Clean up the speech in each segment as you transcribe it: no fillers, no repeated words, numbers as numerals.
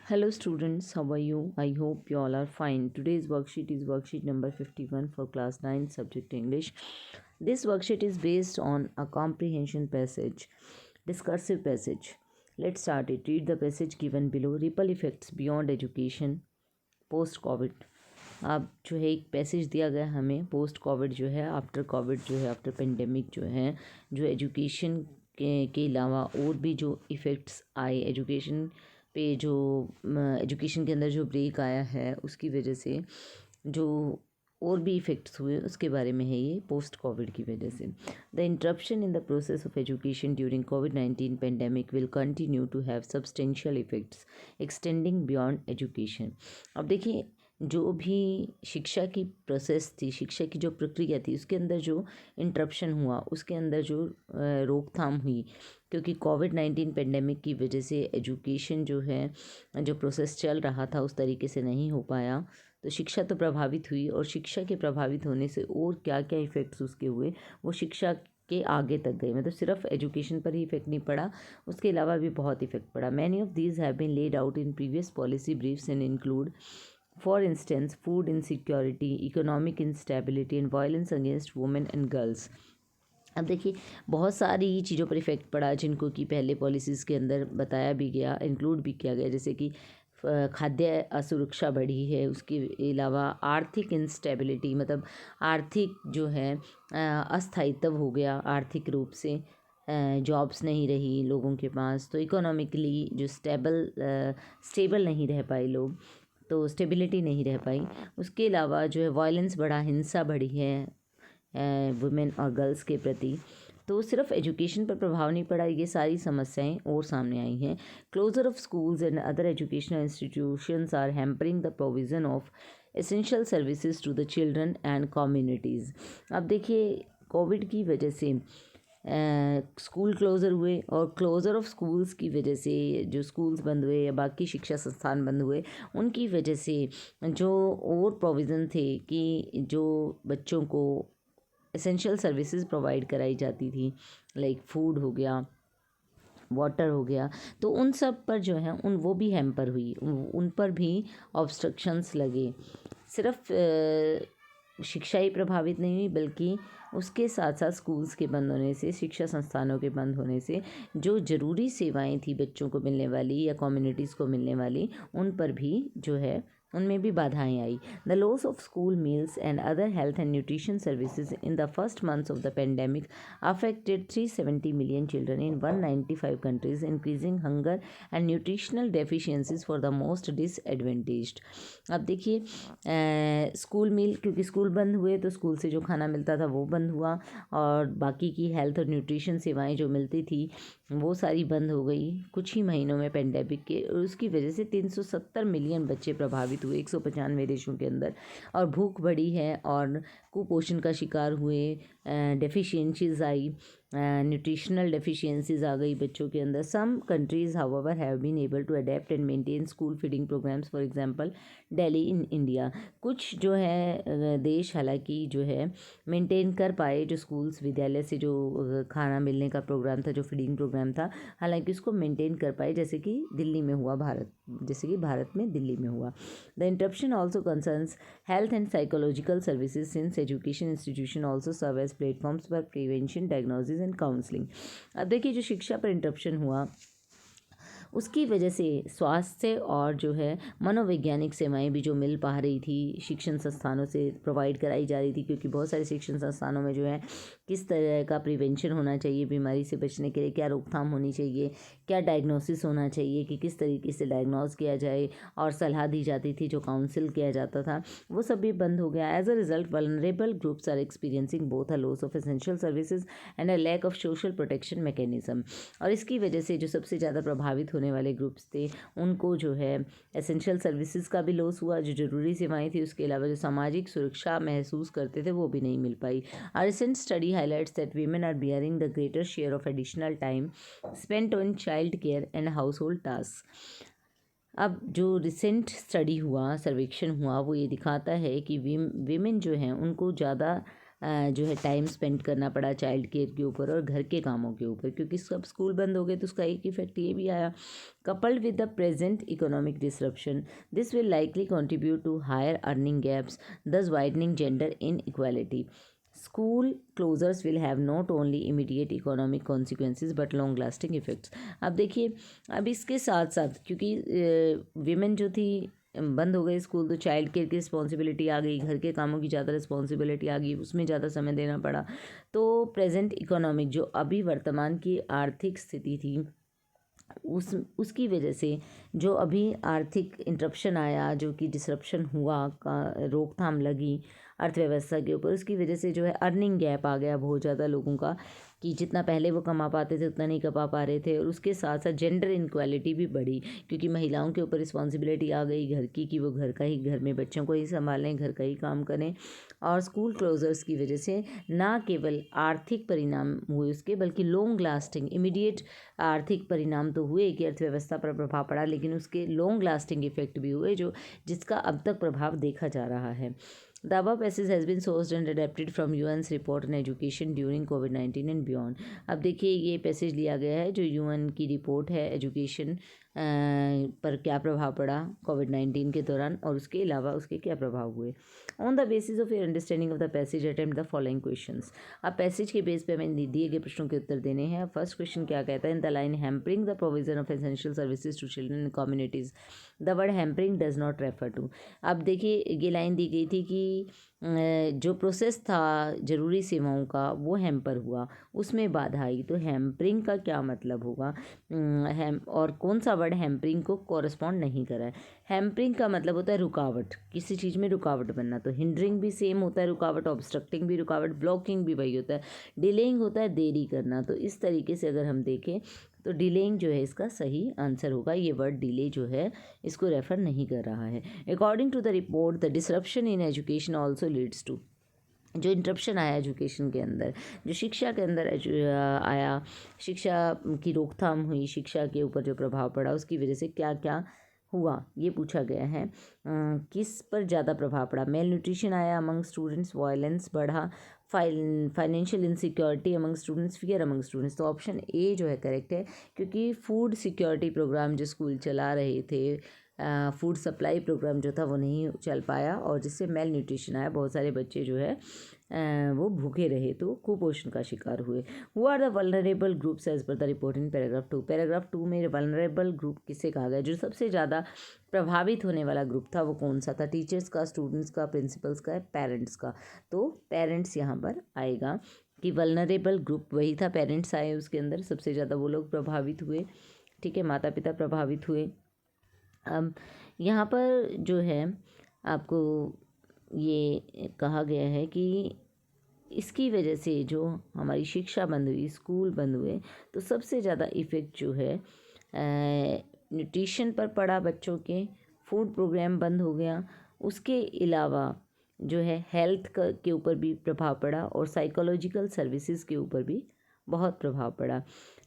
Hello students, how are you? I hope you all are fine. Today's worksheet is worksheet number 51 for class 9 subject English. This worksheet is based on a comprehension passage, discursive passage. Let's start it. Read the passage given below. Ripple effects beyond education, post Covid. अब जो है एक passage दिया गया हमें post Covid जो है, after Covid जो है, आफ्टर पेंडेमिक जो है, जो एजुकेशन के अलावा और भी जो इफ़ेक्ट्स आए एजुकेशन पे, जो एजुकेशन के अंदर जो ब्रेक आया है उसकी वजह से जो और भी इफ़ेक्ट्स हुए उसके बारे में है ये पोस्ट कोविड की वजह से। The interruption in the process of education during कोविड-19 pandemic will continue to have substantial effects extending beyond education. अब देखिए, जो भी शिक्षा की प्रोसेस थी, शिक्षा की जो प्रक्रिया थी, उसके अंदर जो इंटरप्शन हुआ, उसके अंदर जो रोकथाम हुई, क्योंकि कोविड-19 पेंडेमिक की वजह से एजुकेशन जो है, जो प्रोसेस चल रहा था उस तरीके से नहीं हो पाया, तो शिक्षा तो प्रभावित हुई। और शिक्षा के प्रभावित होने से और क्या क्या इफ़ेक्ट्स उसके हुए, वो शिक्षा के आगे तक गए। मतलब सिर्फ एजुकेशन पर ही इफेक्ट नहीं पड़ा, उसके अलावा भी बहुत इफेक्ट पड़ा। Many of these have been laid out in previous policy briefs and include, for instance, food insecurity, economic instability and violence against women and girls. अब देखिए, बहुत सारी चीज़ों पर इफ़ेक्ट पड़ा जिनको कि पहले पॉलिसीज़ के अंदर बताया भी गया, इंक्लूड भी किया गया, जैसे कि खाद्य असुरक्षा बढ़ी है, उसके अलावा आर्थिक इंस्टेबिलिटी, मतलब आर्थिक जो है अस्थायित्व हो गया, आर्थिक रूप से जॉब्स नहीं रही लोगों के पास, तो इकोनॉमिकली जो स्टेबल नहीं रह पाए लोग, तो स्टेबिलिटी नहीं रह पाई। उसके अलावा जो है वायलेंस बढ़ा, हिंसा बढ़ी है वुमेन और गर्ल्स के प्रति। तो सिर्फ एजुकेशन पर प्रभाव नहीं पड़ा, ये सारी समस्याएं और सामने आई हैं। Closure of schools and other educational institutions are hampering the provision of essential services to the children and communities. अब देखिए, कोविड की वजह से स्कूल क्लोज़र हुए, और क्लोज़र ऑफ स्कूल्स की वजह से जो स्कूल्स बंद हुए या बाकी शिक्षा संस्थान बंद हुए, उनकी वजह से जो और प्रोविज़न थे कि जो बच्चों को एसेंशियल सर्विसेज प्रोवाइड कराई जाती थी, लाइक फूड हो गया, वाटर हो गया, तो उन सब पर जो है वो भी हैम्पर हुई, उन पर भी ऑब्स्ट्रक्शंस लगे। सिर्फ शिक्षा ही प्रभावित नहीं हुई, बल्कि उसके साथ साथ स्कूल्स के बंद होने से, शिक्षा संस्थानों के बंद होने से जो ज़रूरी सेवाएं थी बच्चों को मिलने वाली या कम्युनिटीज़ को मिलने वाली, उन पर भी जो है उनमें भी बाधाएं आई। The loss of school meals and other health and nutrition services in the first months of the pandemic affected 370 million children in 195 countries, increasing hunger and nutritional deficiencies for the most disadvantaged. अब देखिए, school मील, क्योंकि school बंद हुए तो school से जो खाना मिलता था वो बंद हुआ, और बाकी की हेल्थ और न्यूट्रिशन सेवाएं जो मिलती थी वो सारी बंद हो गई कुछ ही महीनों में पेंडेमिक के। और उसकी वजह से 370 मिलियन बच्चे प्रभावित हुए 195 देशों के अंदर, और भूख बढ़ी है और कुपोषण का शिकार हुए, डेफिशिएंसीज आई, न्यूट्रिशनल डेफिशिएंसीज आ गई बच्चों के अंदर। Some countries however have been able to adapt and maintain school feeding programmes, for example Delhi in India. कुछ जो है देश हालांकि जो है मेंटेन कर पाए, जो स्कूल्स विद्यालय से जो खाना मिलने का प्रोग्राम था, जो फीडिंग प्रोग्राम था, हालांकि उसको मेंटेन कर पाए, जैसे कि दिल्ली में हुआ, भारत में दिल्ली में हुआ। The interruption also concerns health and psychological services, since education institution also serve as platforms for prevention, diagnosis and counseling। अब देखिए, जो शिक्षा पर इंटरप्शन हुआ उसकी वजह से स्वास्थ्य और जो है मनोवैज्ञानिक सेवाएं भी जो मिल पा रही थी शिक्षण संस्थानों से प्रोवाइड कराई जा रही थी, क्योंकि बहुत सारे शिक्षण संस्थानों में जो है किस तरह का प्रिवेंशन होना चाहिए, बीमारी से बचने के लिए क्या रोकथाम होनी चाहिए, क्या डायग्नोसिस होना चाहिए कि किस तरीके से डायग्नोज किया जाए, और सलाह दी जाती थी, जो काउंसिल किया जाता था, वो सब भी बंद हो गया। As a result, vulnerable groups are experiencing both a loss of essential services and a lack of social protection mechanism. और इसकी वजह से जो सबसे ज़्यादा प्रभावित होने वाले ग्रुप्स थे, उनको जो है एसेंशियल सर्विसेज का भी लॉस हुआ, जो ज़रूरी सेवाएं थी, उसके अलावा जो सामाजिक सुरक्षा महसूस करते थे वो भी नहीं मिल पाई। A recent study highlights that women are bearing the greater share of additional time spent on child care and household tasks। अब जो रिसेंट स्टडी हुआ, सर्वेक्षण हुआ, वो ये दिखाता है कि वीमेन जो हैं उनको ज़्यादा जो है टाइम स्पेंड करना पड़ा चाइल्ड केयर के ऊपर और घर के कामों के ऊपर, क्योंकि सब स्कूल बंद हो गए तो उसका एक इफेक्ट ये भी आया। Coupled with the present economic disruption, this will likely contribute to higher earning gaps, thus widening gender inequality. School closures will have not only immediate economic consequences but long lasting effects. अब देखिए, अब इसके साथ साथ क्योंकि women जो थी बंद हो गई स्कूल, तो चाइल्ड केयर की रिस्पॉन्सिबिलिटी आ गई, घर के कामों की ज़्यादा रिस्पॉन्सिबिलिटी आ गई, उसमें ज़्यादा समय देना पड़ा। तो प्रेजेंट इकोनॉमिक जो अभी वर्तमान की आर्थिक स्थिति थी उसकी वजह से जो अभी आर्थिक इंटरप्शन आया, जो कि डिसरप्शन हुआ, का रोकथाम लगी अर्थव्यवस्था के ऊपर, उसकी वजह से जो है अर्निंग गैप आ गया बहुत ज़्यादा लोगों का, कि जितना पहले वो कमा पाते थे उतना नहीं कमा पा रहे थे। और उसके साथ साथ जेंडर इनक्वालिटी भी बढ़ी, क्योंकि महिलाओं के ऊपर रिस्पॉन्सिबिलिटी आ गई घर की, कि वो घर का ही, घर में बच्चों को ही संभालें, घर का ही काम करें। और स्कूल क्लोजर्स की वजह से ना केवल आर्थिक परिणाम हुए उसके, बल्कि लॉन्ग लास्टिंग इमीडिएट आर्थिक परिणाम तो हुए कि अर्थव्यवस्था पर प्रभाव पड़ा, लेकिन उसके लॉन्ग लास्टिंग इफेक्ट भी हुए जिसका अब तक प्रभाव देखा जा रहा है। The above passage has been sourced and adapted from UN's report on education during COVID-19 and beyond. अब देखिए, ये पैसेज लिया गया है जो यूएन की रिपोर्ट है एजुकेशन पर क्या प्रभाव पड़ा कोविड-19 के दौरान, और उसके अलावा उसके क्या प्रभाव हुए। On the basis of your understanding of the passage attempt the following questions. अब पैसेज के बेस पे हमें दिए गए प्रश्नों के उत्तर देने हैं। फर्स्ट क्वेश्चन क्या कहता है, in the line hampering the provision of essential services to children in communities, the word hampering does not refer to. अब देखिए, ये लाइन दी गई थी कि जो प्रोसेस था ज़रूरी सेवाओं का वो हैम्पर हुआ, उसमें बाधा आई, तो हैम्परिंग का क्या मतलब होगा, और कौन सा वर्ड हैम्परिंग को कॉरस्पॉन्ड नहीं करा है। हैम्परिंग का मतलब होता है रुकावट, किसी चीज़ में रुकावट बनना, तो हिंडरिंग भी सेम होता है रुकावट, ऑब्स्ट्रक्टिंग भी रुकावट, ब्लॉकिंग भी वही होता है, डिलेइंग होता है देरी करना। तो इस तरीके से अगर हम देखें तो डिलेइंग जो है इसका सही आंसर होगा। ये वर्ड डिले जो है इसको रेफर नहीं कर रहा है। According to the report the disruption in education also leads to, जो इंटरप्शन आया एजुकेशन के अंदर, जो शिक्षा के अंदर आया, शिक्षा की रोकथाम हुई, शिक्षा के ऊपर जो प्रभाव पड़ा उसकी वजह से क्या क्या हुआ ये पूछा गया है। किस पर ज़्यादा प्रभाव पड़ा, मेल न्यूट्रिशन आया अमंग स्टूडेंट्स, वायलेंस बढ़ा, financial insecurity among students, fear among students. तो ऑप्शन ए जो है करेक्ट है, क्योंकि फूड सिक्योरिटी प्रोग्राम जो स्कूल चला रहे थे, फूड सप्लाई प्रोग्राम जो था वो नहीं चल पाया, और जिससे मेल न्यूट्रिशन आया, बहुत सारे बच्चे जो है वो भूखे रहे, तो कुपोषण का शिकार हुए। Who are the vulnerable groups as per the report in paragraph 2। Paragraph 2 में वल्नरेबल ग्रुप किसे कहा गया, जो सबसे ज़्यादा प्रभावित होने वाला ग्रुप था वो कौन सा था, टीचर्स का, स्टूडेंट्स का, प्रिंसिपल्स का, पेरेंट्स का। तो पेरेंट्स यहाँ पर आएगा कि वल्नरेबल ग्रुप वही था, पेरेंट्स आए उसके अंदर, सबसे ज़्यादा वो लोग प्रभावित हुए। ठीक है, माता पिता प्रभावित हुए। अब यहाँ पर जो है आपको ये कहा गया है कि इसकी वजह से जो हमारी शिक्षा बंद हुई, स्कूल बंद हुए, तो सबसे ज़्यादा इफ़ेक्ट जो है न्यूट्रिशन पर पड़ा, बच्चों के फूड प्रोग्राम बंद हो गया। उसके अलावा जो है हेल्थ के ऊपर भी प्रभाव पड़ा, और साइकोलॉजिकल सर्विसेज के ऊपर भी बहुत प्रभाव पड़ा।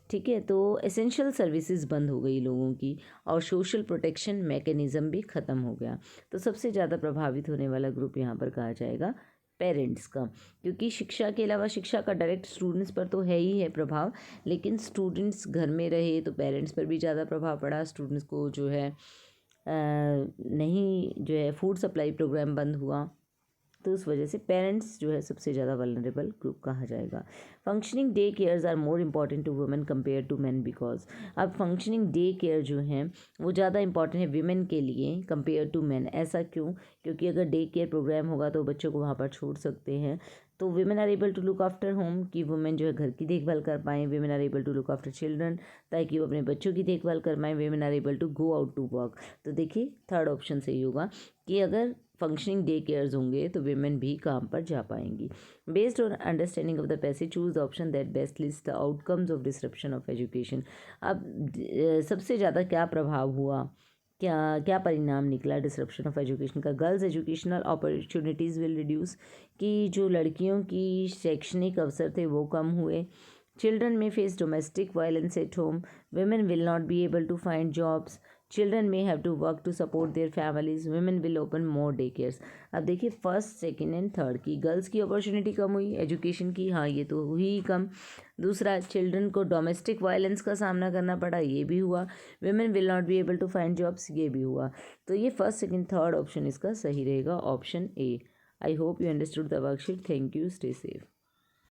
ठीक है, तो एसेंशियल सर्विसेज बंद हो गई लोगों की, और सोशल प्रोटेक्शन मैकेनिज़्म भी ख़त्म हो गया। तो सबसे ज़्यादा प्रभावित होने वाला ग्रुप यहाँ पर कहा जाएगा पेरेंट्स का, क्योंकि शिक्षा के अलावा, शिक्षा का डायरेक्ट स्टूडेंट्स पर तो है ही है प्रभाव, लेकिन स्टूडेंट्स घर में रहे तो पेरेंट्स पर भी ज़्यादा प्रभाव पड़ा। स्टूडेंट्स को जो है नहीं, जो है फूड सप्लाई प्रोग्राम बंद हुआ, तो उस वजह से पेरेंट्स जो है सबसे ज़्यादा वल्नरेबल ग्रुप कहा जाएगा। Functioning day cares are more important to women compare to man, because अब फंक्शनिंग डे केयर जो हैं वो ज़्यादा इंपॉर्टेंट है वीमेन के लिए कंपेयर टू मैन। ऐसा क्यों, क्योंकि अगर डे केयर प्रोग्राम होगा तो बच्चों को वहाँ पर छोड़ सकते हैं, तो women are able to look after home, कि वुमेन जो है घर की देखभाल कर पाएँ। Women are able to look after children, ताकि वो अपने बच्चों की देखभाल कर पाएँ। Women are able to go out to work. तो देखिए थर्ड ऑप्शन सही होगा कि अगर फंक्शनिंग डे केयर्स होंगे तो वीमेन भी काम पर जा पाएंगी। Based on understanding of the passage choose the option that best list the outcomes of disruption of education. अब सबसे ज़्यादा क्या प्रभाव हुआ, क्या परिणाम निकला डिसरप्शन ऑफ एजुकेशन का। Girls educational opportunities will reduce, कि जो लड़कियों की शैक्षणिक अवसर थे वो कम हुए। Children may face domestic violence at home, women will not be able to find jobs, children may have to work to support their families, women will open more day cares. अब देखिए फर्स्ट, सेकेंड एंड थर्ड की girls की opportunity कम हुई, education की, हाँ ये तो हुई ही कम। दूसरा, चिल्ड्रन को डोमेस्टिक वायलेंस का सामना करना पड़ा, ये भी हुआ। women will not be able to find jobs, ये भी हुआ। तो ये फर्स्ट, सेकेंड, थर्ड ऑप्शन इसका सही रहेगा, option A. I hope you understood the worksheet. Thank you, stay safe.